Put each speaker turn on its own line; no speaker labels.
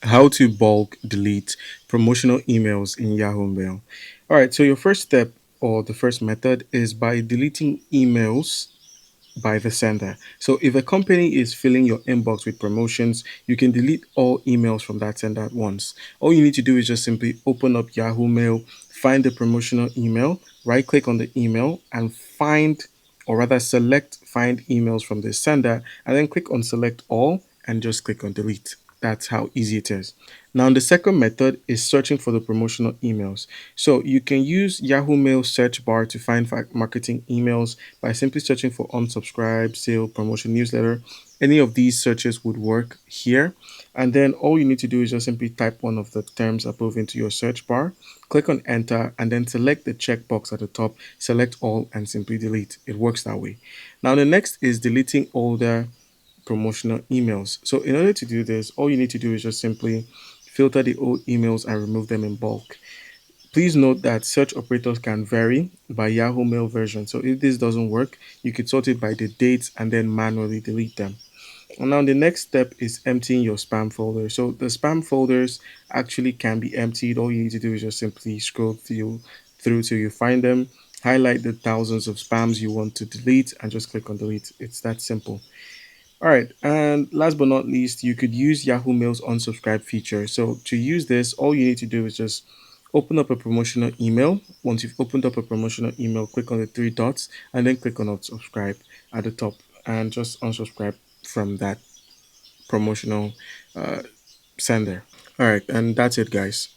How to bulk delete promotional emails in Yahoo Mail. All right, so your first step or the first method is by deleting emails by the sender. So if a company is filling your inbox with promotions, you can delete all emails from that sender at once. All you need to do is just simply open up Yahoo Mail, find the promotional email, right click on the email, and find, or rather select find emails from the sender, and then click on select all and just click on delete. That's how easy it is. Now, the second method is searching for the promotional emails. So you can use Yahoo Mail search bar to find marketing emails by simply searching for unsubscribe, sale, promotion, newsletter. Any of these searches would work here. And then all you need to do is just simply type one of the terms above into your search bar, click on enter, and then select the checkbox at the top, select all, and simply delete. It works that way. Now, the next is deleting older promotional emails. So, in order to do this, all you need to do is just simply filter the old emails and remove them in bulk. Please note that search operators can vary by Yahoo Mail version. So if this doesn't work, you could sort it by the dates and then manually delete them. And now the next step is emptying your spam folder. So the spam folders actually can be emptied. All you need to do is just simply scroll through till you find them, highlight the thousands of spams you want to delete, and just click on delete. It's that simple. All right, and last but not least, you could use Yahoo Mail's unsubscribe feature. So to use this, all you need to do is just open up a promotional email. Once you've opened up a promotional email, click on the three dots and then click on unsubscribe at the top and just unsubscribe from that promotional uh, sender. All right, and that's it, guys.